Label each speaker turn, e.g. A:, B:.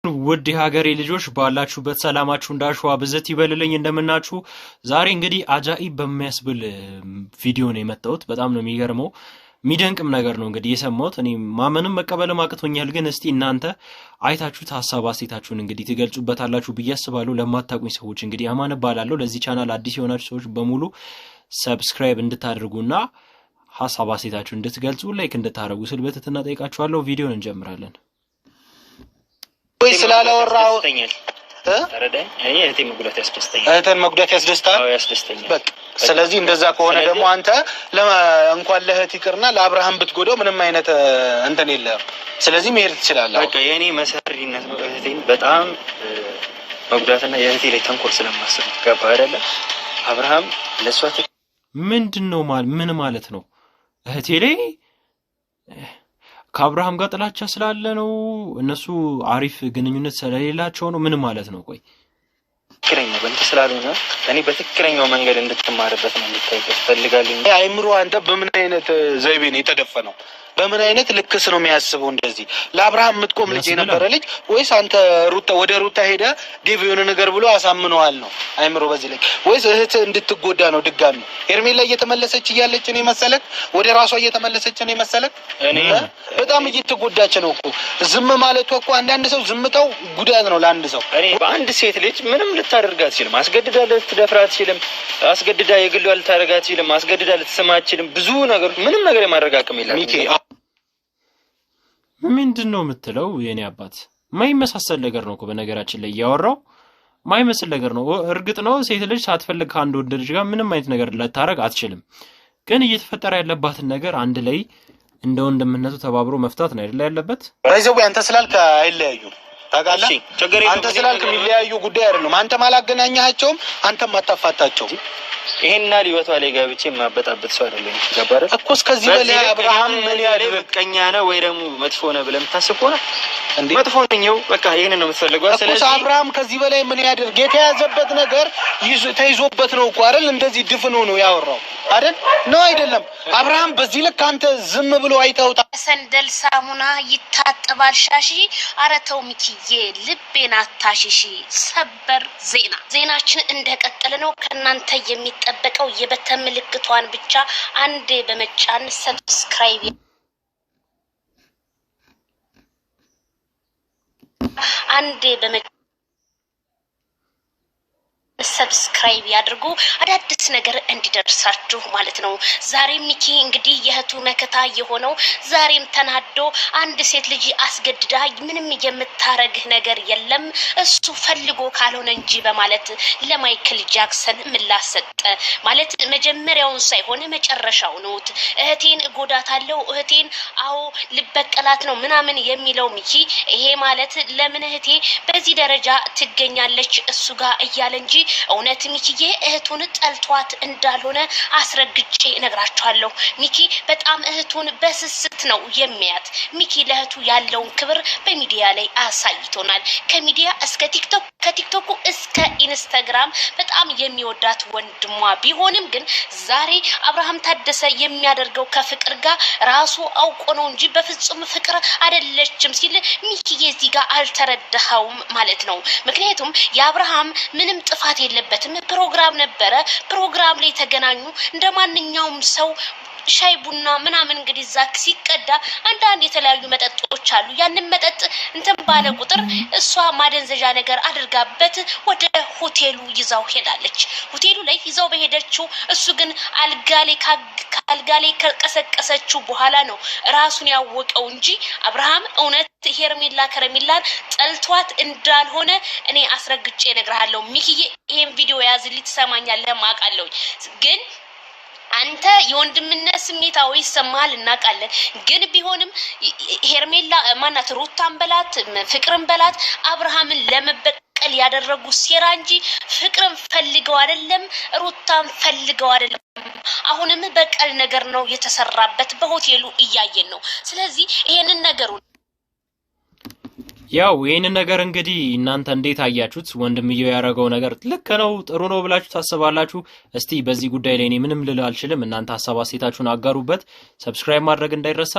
A: ውድ የሀገሬ ልጆች ባላችሁበት ሰላማችሁ እንዳሸዋ ብዘት ይበልልኝ። እንደምናችሁ ዛሬ እንግዲህ አጃኢብ በሚያስብል ቪዲዮ ነው የመጣሁት። በጣም ነው የሚገርመው፣ የሚደንቅም ነገር ነው እንግዲህ የሰማሁት። እኔ ማመንም መቀበልም አቅቶኛል። ግን እስቲ እናንተ አይታችሁት ሀሳብ አስተያየታችሁን እንግዲህ ትገልጹበታላችሁ ብዬ አስባለሁ። ለማታውቁኝ ሰዎች እንግዲህ አማን እባላለሁ። ለዚህ ቻናል አዲስ የሆናችሁ ሰዎች በሙሉ ሰብስክራይብ እንድታደርጉና ሀሳብ አስተያየታችሁን እንድትገልጹ ላይክ እንድታደርጉ ስል በትህትና ጠይቃችኋለሁ። ቪዲዮን እንጀምራለን።
B: ወይ ስላላወራው
C: ተረዳኝ። እህቴን መጉዳት ያስደስተኛል።
B: እህቴን መጉዳት ያስደስታል?
C: አዎ ያስደስተኛል።
B: በቃ ስለዚህ እንደዛ ከሆነ ደግሞ አንተ እንኳን ለእህት ይቅርና ለአብርሃም ብትጎዳው ምንም አይነት እንትን የለም። ስለዚህ መሄድ ትችላለህ።
C: በቃ የኔ መሰሪነት ነው እህቴን በጣም መጉዳትና የእህቴ ላይ ተንኮል ስለማስብ ገባ አይደለ? አብርሃም ለሷ
A: ምንድነው ምን ማለት ነው? እህቴ ላይ ከአብርሃም ጋር ጥላቻ ስላለ ነው? እነሱ አሪፍ ግንኙነት ስለሌላቸው ነው? ምን ማለት ነው? ቆይ
C: ትክክለኛው በእንት ስላልሆነ እኔ በትክክለኛው መንገድ እንድትማርበት ነው እንድታይበት ፈልጋለሁ።
B: አይምሮ አንተ በምን አይነት ዘይቤ ነው የተደፈነው? በምን አይነት ልክስ ነው የሚያስበው? እንደዚህ ለአብርሃም የምትቆም ልጅ የነበረ ልጅ ወይስ አንተ ወደ ሩታ ሄደ ዴቭ የሆነ ነገር ብሎ አሳምነዋል ነው አይምሮ በዚህ ላይ? ወይስ እህት እንድትጎዳ ነው? ድጋሚ ሄርሜላ እየተመለሰች እያለች ነው መሰለክ? ወደ ራሷ እየተመለሰች ነው መሰለክ?
C: እኔ
B: በጣም እየተጎዳች ነው እኮ። ዝም ማለቷ እኮ አንዳንድ ሰው ዝምታው ጉዳት ነው ለአንድ ሰው።
C: እኔ በአንድ ሴት ልጅ ምንም ልታደርግ አትችልም። አስገድዳ ልትደፍራ አትችልም። አስገድዳ የግሏ ልታደርግ አትችልም። አስገድዳ ልትስማ አትችልም። ብዙ ነገሮች ምንም ነገር የማድረግ አቅም የላትም።
A: ምንድነው የምትለው? የኔ አባት ማይመሳሰል ነገር ነው እኮ በነገራችን ላይ ያወራው ማይመስል ነገር ነው። እርግጥ ነው ሴት ልጅ ሳትፈልግ ከአንድ ወንድ ልጅ ጋር ምንም አይነት ነገር ልታረግ አትችልም። ግን እየተፈጠረ ያለባትን ነገር አንድ ላይ እንደ ወንድምነቱ ተባብሮ መፍታት ነው አይደል ያለበት።
B: ባይዘው አንተ ስላልክ አይለያዩም ታውቃለህ። አንተ ስላልክ የሚለያዩ ጉዳይ አይደለም። አንተም አላገናኛቸውም፣ አንተም አታፋታቸው።
C: ይሄንና ሊወቷ ላይ ገብቼ ማበጣበጥ ሰው አይደለም። ገባረ
B: እኮ እስከዚህ በላይ አብርሃም ምን ያደርግ
C: በቀኛ ነው ወይ ደግሞ መጥፎ ነው ብለህ የምታስብ ከሆነ መጥፎ ነኝው በቃ ይሄን ነው የምትፈልገው።
B: ስለዚህ አብርሃም ከዚህ በላይ ምን ያደርግ? የተያዘበት ነገር ተይዞበት ነው እኮ አይደል? እንደዚህ ድፍን ሆኖ ያወራው አይደል? ነው አይደለም? አብርሃም በዚህ ልክ አንተ ዝም ብሎ አይተውታ
D: ሰንደል ሳሙና ይታጠባል ሻሺ። ኧረ ተው ሚኪዬ ልቤን አታሽሺ። ሰበር ዜናችን እንደቀጠለ ነው። ከእናንተ የሚጠበቀው የበተን ምልክቷን ብቻ አንዴ በመጫን ሰብስክራይብ ሰብስክራይብ ያድርጉ። አዳዲስ ነገር እንዲደርሳችሁ ማለት ነው። ዛሬም ሚኪ እንግዲህ የእህቱ መከታ የሆነው ዛሬም ተናዶ አንድ ሴት ልጅ አስገድዳ ምንም የምታረግህ ነገር የለም እሱ ፈልጎ ካልሆነ እንጂ በማለት ለማይክል ጃክሰን ምላሽ ሰጠ። ማለት መጀመሪያውን ሳይሆን መጨረሻው ነው። እህቴን እጎዳታለሁ፣ እህቴን አዎ ልበቀላት ነው ምናምን የሚለው ሚኪ ይሄ ማለት ለምን እህቴ በዚህ ደረጃ ትገኛለች እሱ ጋር እያለ እንጂ እውነት ሚኪዬ እህቱን ጠልቷት እንዳልሆነ አስረግጬ እነግራችኋለሁ። ሚኪ በጣም እህቱን በስስት ነው የሚያት። ሚኪ ለእህቱ ያለውን ክብር በሚዲያ ላይ አሳይቶናል። ከሚዲያ እስከ ቲክቶክ፣ ከቲክቶኩ እስከ ኢንስታግራም በጣም የሚወዳት ወንድሟ ቢሆንም ግን ዛሬ አብርሃም ታደሰ የሚያደርገው ከፍቅር ጋር ራሱ አውቆ ነው እንጂ በፍጹም ፍቅር አይደለችም ሲል ሚኪዬ እዚህ ጋር አልተረዳኸውም ማለት ነው። ምክንያቱም የአብርሃም ምንም ጥፋት የለበትም። ፕሮግራም ነበረ፣ ፕሮግራም ላይ ተገናኙ እንደማንኛውም ሰው ሻይ ቡና ምናምን እንግዲህ ዛክ ሲቀዳ አንዳንድ የተለያዩ መጠጦች አሉ። ያንን መጠጥ እንትን ባለ ቁጥር እሷ ማደንዘዣ ነገር አድርጋበት ወደ ሆቴሉ ይዛው ሄዳለች። ሆቴሉ ላይ ይዛው በሄደችው እሱ ግን አልጋሌ ከቀሰቀሰችው በኋላ ነው ራሱን ያወቀው እንጂ አብርሃም እውነት ሄርሜላ ከረሜላን ጠልቷት እንዳልሆነ እኔ አስረግጬ እነግርሃለሁ። ሚኪዬ ይሄን ቪዲዮ ያዝልኝ፣ ትሰማኛለህ? ማቃለው ግን አንተ የወንድምነት ስሜታዊ ይሰማል እናቃለን። ግን ቢሆንም ሄርሜላ ማናት ሩታን በላት ፍቅርን በላት አብርሃምን ለመበቀል ያደረጉ ሴራ እንጂ ፍቅርን ፈልገው አይደለም፣ ሩታን ፈልገው አይደለም። አሁንም በቀል ነገር ነው የተሰራበት። በሆቴሉ እያየን ነው። ስለዚህ ይሄንን ነገሩ
A: ያው ይሄንን ነገር እንግዲህ እናንተ እንዴት አያችሁት? ወንድምየው ያደረገው ነገር ልክ ነው ጥሩ ነው ብላችሁ ታስባላችሁ? እስቲ በዚህ ጉዳይ ላይ እኔ ምንም ልል አልችልም። እናንተ ሐሳብ አስተያየታችሁን አጋሩበት። ሰብስክራይብ ማድረግ እንዳይረሳ።